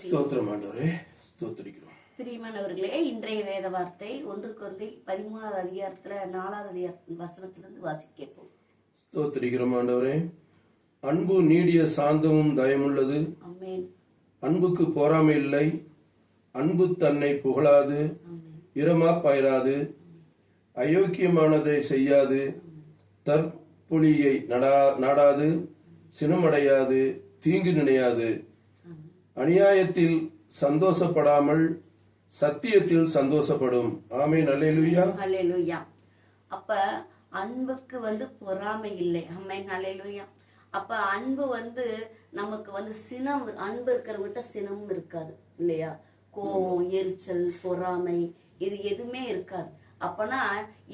ஸ்தோத்திரம் ஆண்டவரே, ஸ்தோத்திரிக்கிறோம். பிரியமானவர்களே, இன்றைய வேத வார்த்தை 1 கொரிந்தியர் 13வது அதிகாரத்துல 4வது வசனத்திலிருந்து வாசிக்க கேட்போம். ஸ்தோத்திரிக்கிறோம் ஆண்டவரே. அன்பு நீடிய சாந்தமும் தயமுள்ளது. ஆமென். அன்புக்கு பொறாமை இல்லை. அன்பு தன்னை புகழாது, இரமாப்பாயிராது, அயோக்கியமானதை செய்யாது, தற்பொழியை நாடாது, சினமடையாது, தீங்கு நினையாது, அநியாயத்தில் சந்தோஷப்படாமல் சத்தியத்தில் சந்தோஷப்படும். ஆமென். அல்லேலூயா, அல்லேலூயா. அப்ப அன்புக்கு பொறாமை இல்லை. ஆமென். அல்லேலூயா. அப்ப அன்பு நமக்கு சினம், அன்பு இருக்கிறவங்கிட்ட சினமும் இருக்காது இல்லையா? கோபம், எரிச்சல், பொறாமை இது எதுவுமே இருக்காது. அப்பனா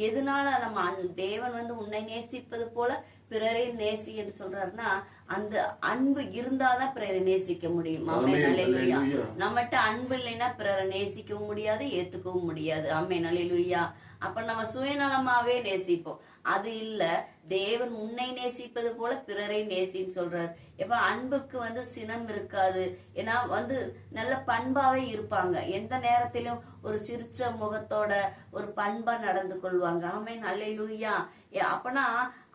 எதனால நம்ம தேவன் உன்னை நேசிப்பது போல பிறரை நேசி என்று சொல்றாருன்னா, அந்த அன்பு இருந்தாதான் பிறரை நேசிக்க முடியும். ஆமென். அல்லேலூயா. நம்மகிட்ட அன்பு இல்லைன்னா பிறரை நேசிக்கவும் முடியாது, ஏத்துக்கவும் முடியாது. ஆமென். அல்லேலூயா. அப்ப நம்ம சுயநலமாவே நேசிப்போம். அது இல்ல, தேவன் உன்னை நேசிப்பது போல பிறரை நேசின்னு சொல்றாரு. எப்ப அன்புக்கு சினம் இருக்காது. ஏன்னா நல்ல பண்பாவே இருப்பாங்க. எந்த நேரத்திலும் ஒரு சிரிச்ச முகத்தோட ஒரு பண்பா நடந்து கொள்வாங்க. ஆமென். அல்லேலூயா. அப்பனா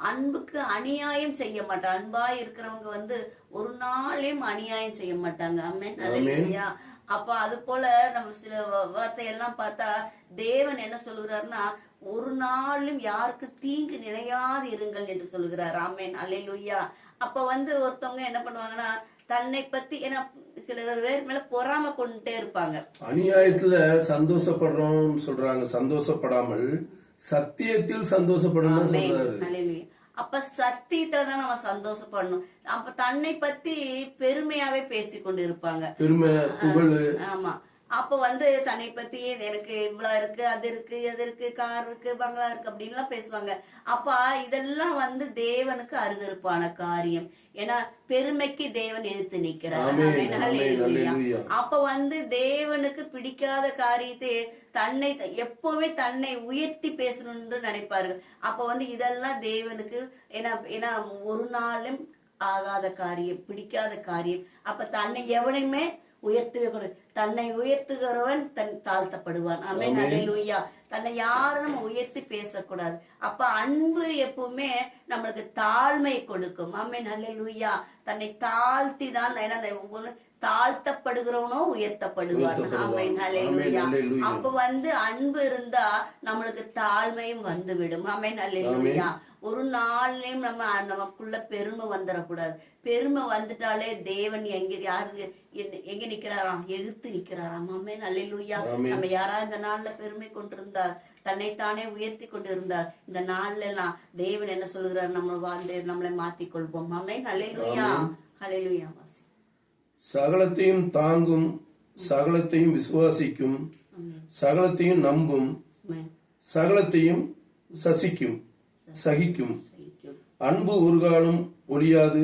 அன்புக்கு அநியாயம் செய்ய மாட்டாங்க. அன்பா இருக்கிறவங்க ஒரு நாளையும் அநியாயம் செய்ய மாட்டாங்க. ஆமென். அல்லேலூயா. அப்ப அது போல நம்ம சில வார்த்தையெல்லாம் பார்த்தா தேவன் என்ன சொல்லுகிறாருன்னா, ஒரு நாளும் யாருக்கு தீங்கு நினையாது இருங்கள் என்று சொல்லுகிறார். ஆமென். அல்லேலூயா. அப்ப ஒருத்தவங்க என்ன பண்ணுவாங்கன்னா, தன்னை பத்தி ஏன்னா சில பேர் மேல பொறாம கொண்டுட்டே இருப்பாங்க. அநியாயத்துல சந்தோஷப்படுறோம் சொல்றாங்க. சந்தோஷப்படாமல் சத்தியத்தில் சந்தோஷப்படணும் சொல்றாரு. அப்ப சத்தியத்துலதான் நம்ம சந்தோஷப்படணும். அப்ப தன்னை பத்தி பெருமையாவே பேசி கொண்டு இருப்பாங்க. பெருமை, புகழ். ஆமா. அப்ப தன்னை பத்தி எனக்கு இவ்வளவு இருக்கு, அது இருக்கு, அது இருக்கு, கார் இருக்கு, பங்களா இருக்கு அப்படின்லாம் பேசுவாங்க. அப்ப இதெல்லாம் தேவனுக்கு அருவருப்பான காரியம். ஏன்னா பெருமைக்கு தேவன் எதிர்த்து நிக்கிறார். அப்ப தேவனுக்கு பிடிக்காத காரியத்தை தன்னை எப்பவுமே தன்னை உயர்த்தி பேசணும்னு நினைப்பார்கள். அப்ப இதெல்லாம் தேவனுக்கு ஏன்னா ஒரு நாளும் ஆகாத காரியம், பிடிக்காத காரியம். அப்ப தன்னை எவனையுமே உயர்த்தவே கூடாது. தன்னை உயர்த்துகிறவன் தன் தாழ்த்தப்படுவான். ஆமென். அல்லேலூயா. தன்னை யாரும் நம்ம உயர்த்தி பேசக்கூடாது. அப்ப அன்பு எப்பவுமே நம்மளுக்கு தாழ்மை கொடுக்கும். ஆமென். அல்லேலூயா. தன்னை தாழ்த்தி தான் தாழ்த்தப்படுகிறவனோ உயர்த்தப்படுவான். ஆமென். அல்லேலூயா. அப்ப அன்பு இருந்தா நம்மளுக்கு தாழ்மையும் வந்துவிடும். ஆமென். அல்லேலூயா. ஒரு நாள்லயும் நமக்குள்ள பெருமை வந்துடக்கூடாது. பெருமை வந்துட்டாலே தேவன் எங்க நிக்கிறாராம்? எதிர்த்து நிக்கிறாராம். ஆமென். அல்லேலூயா. நம்ம யாராவது இந்த நாள்ல பெருமை கொண்டிருந்தார், தன்னைத்தானே உயர்த்தி கொண்டு இருந்தார், இந்த நாள்ல எல்லாம் தேவன் என்ன சொல்லுகிறார்? நம்மளை மாத்திக் கொள்வோம். ஆமென். அல்லேலூயா. அல்லேலூயா. சகலத்தையும் தாங்கும், சகலத்தையும் விசுவாசிக்கும், சகலத்தையும் நம்பும், சகலத்தையும் சகிக்கும். அன்பு ஒரு காலம் ஒழியாது,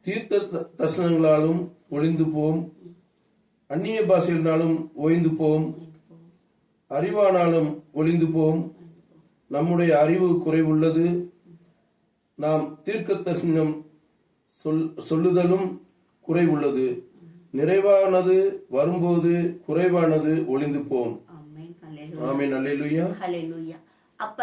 தீர்த்த தரிசனங்களாலும் ஒளிந்து போம், அந்நிய பாஷையினாலும் ஓய்ந்து போம், அறிவானாலும் ஒளிந்து போம். நம்முடைய அறிவு குறைவுள்ளது, நாம் தீர்க்க தரிசனம் சொல்லுதலும் குறைவுள்ளது. நிறைவானது வரும்போது குறைவானது ஒளிந்து போம். ஆமென். அல்லேலூயா. அல்லேலூயா. அப்ப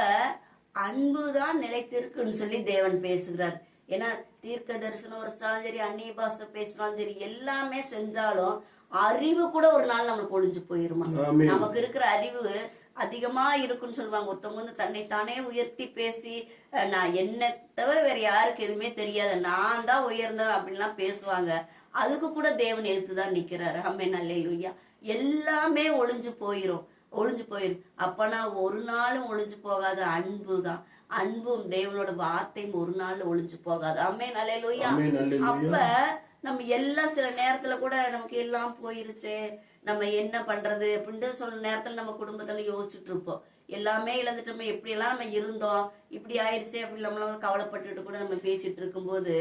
அன்புதான் நிலைத்திருக்குன்னு சொல்லி தேவன் பேசுகிறார். ஏன்னா தீர்க்க தரிசனம் வரைச்சாலும் சரி, அந்நிய பாஷை பேசினாலும் சரி, எல்லாமே செஞ்சாலும் அறிவு கூட ஒரு நாள் நம்மளுக்கு ஒளிஞ்சு போயிருமா? நமக்கு இருக்கிற அறிவு அதிகமா இருக்குன்னு சொல்லுவாங்க. ஒருத்தவங்க தன்னைத்தானே உயர்த்தி பேசி, நான் என்ன தவிர வேற யாருக்கு எதுவுமே தெரியாது, நான் தான் உயர்ந்தவன் அப்படின்லாம் பேசுவாங்க. அதுக்கு கூட தேவன் எதிர்த்துதான் நிக்கிறாரு. ஆமென். அல்லேலூயா. எல்லாமே ஒளிஞ்சு போயிரும். அப்பனா ஒரு நாளும் ஒளிஞ்சு போகாத அன்பு தான். அன்பும் தேவனோட வார்த்தையும் ஒரு நாள் ஒளிஞ்சு போகாது. ஆமென். அல்லேலூயா. அப்ப நம்ம எல்லாம் சில நேரத்துல கூட நமக்கு எல்லாம் போயிருச்சு, நம்ம என்ன பண்றது அப்படின்ட்டு சொல்ற நேரத்துல நம்ம குடும்பத்துல யோசிச்சுட்டு இருப்போம். எல்லாமே இழந்துட்டோமே, எப்படி எல்லாம் நம்ம இருந்தோம், இப்படி ஆயிடுச்சு அப்படி நம்மளால கவலைப்பட்டுட்டு கூட நம்ம பேசிட்டு இருக்கும்போது,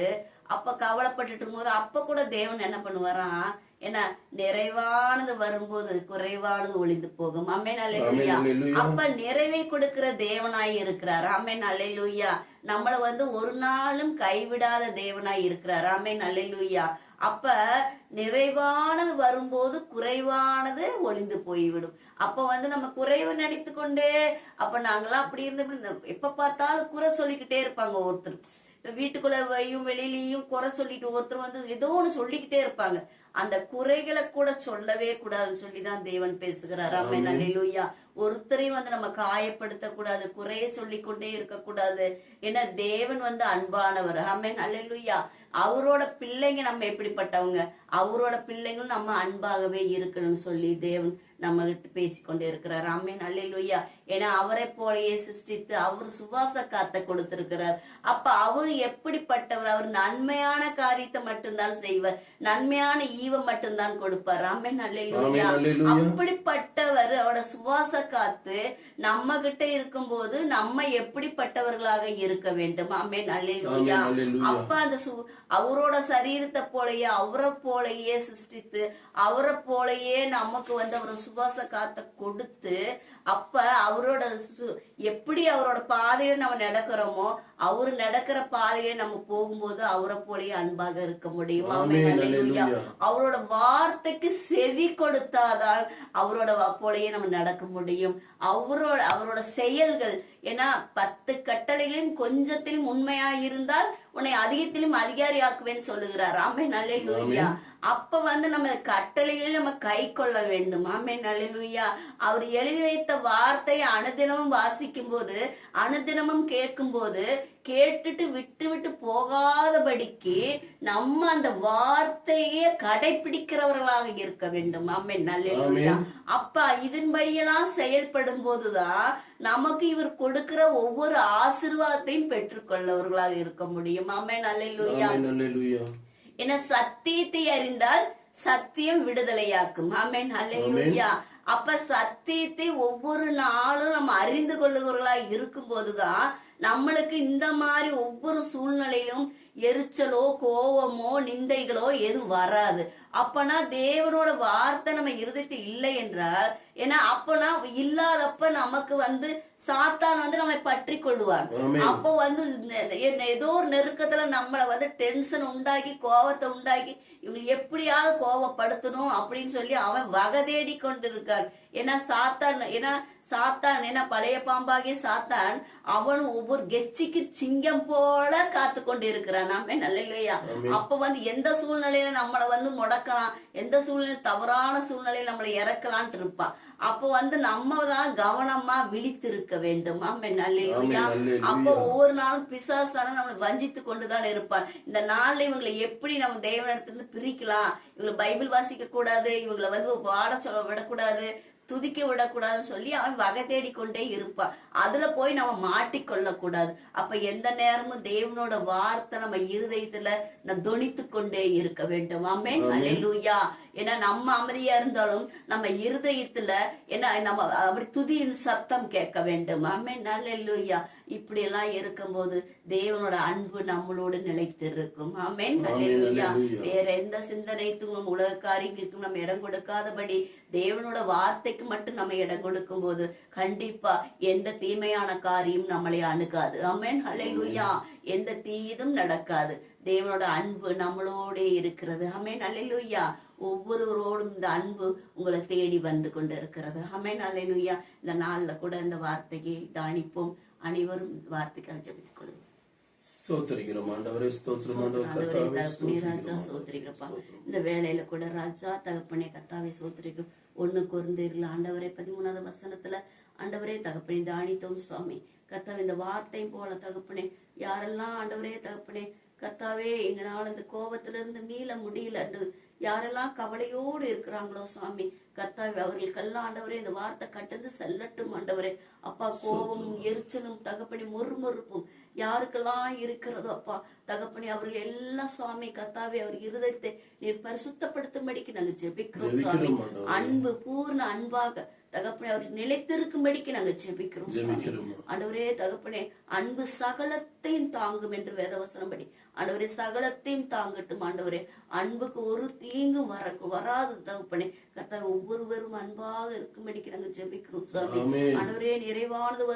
அப்ப கவலைப்பட்டுட்டு இருக்கும்போது அப்ப கூட தேவன் என்ன பண்ணுவாராம்? ஏன்னா நிறைவானது வரும்போது குறைவானது ஒளிந்து போகும். ஆமென். அல்லேலூயா. அப்ப நிறைவை கொடுக்கிற தேவனாய் இருக்கிறார். ஆமென். அல்லேலூயா. நம்மள ஒரு நாளும் கைவிடாத தேவனாய் இருக்கிறார். ஆமென். அல்லேலூயா. அப்ப நிறைவானது வரும்போது குறைவானது ஒளிந்து போய்விடும். அப்ப வந்து நம்ம குறைவு நடித்து கொண்டே, அப்ப நாங்களாம் அப்படி இருந்து எப்ப பார்த்தாலும் குறை சொல்லிக்கிட்டே இருப்பாங்க ஒருத்தர். வீட்டுக்குள்ளவையும் வெளியிலயும் குறை சொல்லிட்டு ஒருத்தர் வந்து ஏதோ ஒண்ணு சொல்லிக்கிட்டே இருப்பாங்க. அந்த குறைகளை கூட சொல்லவே கூடாதுன்னு சொல்லிதான் தேவன் பேசுகிறார். ஆமென், அல்லேலூயா. ஒருத்தரையும் வந்து நம்ம காயப்படுத்த கூடாது, குறைய சொல்லிக்கொண்டே இருக்க கூடாது. ஏன்னா தேவன் வந்து அன்பானவர். ஆமென், அல்லேலூயா. அவரோட பிள்ளைங்க நம்ம எப்படிப்பட்டவங்க, அவரோட பிள்ளைங்களும் நம்ம அன்பாகவே இருக்கணும்னு சொல்லி தேவன் நம்ம கிட்ட பேசிக்கொண்டே இருக்கிறார். ஆமென், அல்லேலூயா. ஏன்னா அவரை போலயே சிருஷ்டித்து அவர் சுவாச காத்த கொடுத்திருக்கிறார். அப்ப அவர் எப்படிப்பட்டவர், அவர் நன்மையான காரியத்தை மட்டும்தான் செய்வார், நன்மையான ஈவை மட்டும்தான் கொடுப்பார். ஆமென், அல்லேலூயா. அப்படிப்பட்டவர் அவரோட சுவாச காத்து நம்ம கிட்ட இருக்கும்போது நம்ம எப்படிப்பட்டவர்களாக இருக்க வேண்டும். ஆமென், அல்லேலூயா. அப்ப அந்த அவரோட சரீரத்தை போலயே அவரை போலயே சிருஷ்டித்து அவரை போலயே நமக்கு வந்து அவர் சுவாச காத்த கொடுத்து, அப்ப அவரோட எப்படி அவரோட பாதையில நம்ம நடக்கிறோமோ அவரு நடக்கிற பாதையில நம்ம போகும்போது அவரை போலயே அன்பாக இருக்க முடியும். ஆமென், அல்லேலூயா. அவரோட வார்த்தைக்கு செவி கொடுத்தாதான் அவரோட போலயே நம்ம நடக்க முடியும். அவரோட செயல்கள், ஏன்னா 10 கட்டளைகளின் கொஞ்சத்திலும் உண்மையா இருந்தால் உன்னை அதிகத்திலும் அதிகாரி ஆக்குவேன்னு சொல்லுகிறார். ஆமென், அல்லேலூயா. அப்ப வந்து நம்ம கட்டளைகளில் நம்ம கை கொள்ள வேண்டும். ஆமென், அல்லேலூயா. அவர் எழுதி வைத்த வார்த்தையை அனுதினமும் வாசிக்கும் போது, அனுதினமும் கேட்கும் போது, கேட்டுட்டு விட்டு விட்டு போகாதபடிக்கு நம்ம அந்த வார்த்தையே கடைபிடிக்கிறவர்களாக இருக்க வேண்டும். ஆமென், அல்லேலூயா. அப்ப இதன்படியெல்லாம் செயல்படும் போதுதான் நமக்கு இவர் கொடுக்கிற ஒவ்வொரு ஆசீர்வாதத்தையும் பெற்றுக்கொள்ளவர்களாக இருக்க முடியும். ஆமென், அல்லேலூயா. ஏன்னா சத்தியத்தை அறிந்தால் சத்தியம் விடுதலையாக்கும். ஆமென், அல்லேலூயா. அப்ப சத்தியத்தை ஒவ்வொரு நாளும் நம்ம அறிந்து கொள்ளுகிறவர்களா இருக்கும் போதுதான் நம்மளுக்கு இந்த மாதிரி ஒவ்வொரு சூழ்நிலையிலும் எரிச்சலோ கோவமோ நிந்தைகளோ எதுவும் வராது. அப்பனா தேவனோட வார்த்தை நம்ம இருதயத்தில் இல்லை என்றால், ஏன்னா அப்பனா இல்லாதப்ப நமக்கு வந்து சாத்தான் வந்து நம்மை பற்றி கொள்வார். அப்ப வந்து ஏதோ ஒரு நெருக்கத்துல நம்மள வந்து டென்ஷன் உண்டாக்கி கோவத்தை உண்டாக்கி இவங்க எப்படியாவது கோவப்படுத்தணும் அப்படின்னு சொல்லி அவன் வகை தேடி கொண்டிருக்கான். ஏன்னா சாத்தான் ஏன்னா பழைய பாம்பாகிய சாத்தான் அவன் ஒவ்வொரு கெச்சிக்கு சிங்கம் போல காத்து கொண்டு இருக்கிறான். ஆமென், அல்லேலூயா. அப்ப வந்து எந்த சூழ்நிலையில நம்மளை வந்து முடக்கலாம், எந்த சூழ்நிலை தவறான சூழ்நிலையில நம்மளை இறக்கலான்ட்டு இருப்பான். அப்போ வந்து நம்ம தான் கவனமா விழித்திருக்க வேண்டும். ஆமென், அல்லேலூயா. அப்போ ஒவ்வொரு நாளும் பிசாசான நம்மளை வஞ்சித்து கொண்டுதான் இருப்பான். இந்த நாள்ல இவங்களை எப்படி நம்ம தேவனிடத்திலிருந்து பிரிக்கலாம், இவங்களை பைபிள் வாசிக்க கூடாது, இவங்களை வந்து பாட சொல்ல விடக்கூடாது, துதிக்க விடக்கூடாதுன்னு சொல்லி அவன் வகை தேடிக்கொண்டே இருப்பான். அதுல போய் நம்ம மாட்டிக்கொள்ள கூடாது. அப்ப எந்த நேரமும் தேவனோட வார்த்தை நம்ம இருதயத்துல தொனித்து கொண்டே இருக்க வேண்டும். ஆமென், அல்லேலூயா. ஏன்னா நம்ம அமைதியா இருந்தாலும் நம்ம இருதயத்துல ஏன்னா நம்ம அப்படி துதியின் சத்தம் கேட்க வேண்டும். ஆமென், அல்லேலூயா. இப்படி எல்லாம் இருக்கும்போது தேவனோட அன்பு நம்மளோடு நிலைத்திருக்கும். ஆமென், அல்லேலூயா. வேற எந்த சிந்தனைக்கும் உலக காரியங்களுக்கும் நம்ம இடம் கொடுக்காதபடி தேவனோட வார்த்தைக்கு மட்டும் நம்ம இடம் கொடுக்கும் போது கண்டிப்பா எந்த தீமையான காரியம் நம்மளை அணுகாது. ஆமென், அல்லேலூயா. எந்த தீதும் நடக்காது. தேவனோட அன்பு நம்மளோட இருக்கிறது. ஆமென், அல்லேலூயா. ஒவ்வொருவரோடும் இந்த அன்பு உங்களை தேடி வந்து கொண்டு இருக்கிறது. ஆமென், அல்லேலூயா. இந்த நாள்ல கூட இந்த வார்த்தையை தானிப்போம். அனைவரும் வார்த்தைக்காக ஜெபித்துக் கொள்ளும். சோத்திரிக்கிறோம் ஆண்டவரே, ஸ்தோத்திரம் ஆண்டவரே. ராஜா சோத்திரிக்கிறப்பா. இந்த வேலையில கூட ராஜா தகப்பனே கர்த்தாவே சோத்திரிக்கிறோம். 1 கொரிந்தியர் ஆண்டவரே 13வது வசனத்துல ஆண்டவரே தகப்பனே தானித்தோம் சுவாமி. கர்த்தாவே இந்த வார்த்தை போல தகப்பனே யாரெல்லாம் ஆண்டவரே தகப்பனே கர்த்தாவே எங்களால இந்த கோபத்திலிருந்து மீள முடியல என்று யாரெல்லாம் கவலையோடு இருக்கிறாங்களோ சுவாமி கர்த்தாவே அவர்களுக்கெல்லாம் ஆண்டவரே இந்த வார்த்தை கட்டந்து செல்லட்டும் ஆண்டவரே. அப்பா கோபமும் எரிச்சலும் தகப்பனி மொறுமொறுப்பும் யாருக்கெல்லாம் இருக்கிறதோ அப்பா தகப்பனி அவர்கள் எல்லாம் சுவாமி கர்த்தாவே அவர் இருதயத்தை நீர் பரிசுத்தப்படுத்தும்படிக்கு நாங்க ஜெபிக்கிறோம் சுவாமி. அன்பு பூர்ண அன்பாக தகப்பனே அவர்கள் நிலைத்திருக்கும்படிக்கு நாங்க ஜெபிக்கிறோம் ஆண்டவரே. தகப்பனே அன்பு சகலத்தையும் தாங்கும் என்று வேதவசனம் படி ஆண்டவரே சகலத்தையும் தாங்கட்டும் ஆண்டவரே. அன்புக்கு ஒரு தீங்கும் வராது தகப்பனே. கர்த்தாவே ஒவ்வொருவரும் அன்பாக இருக்கும்படிக்கு நாங்க ஜெபிக்கிறோம் சுவாமி. ஆண்டவரே நிறைவானது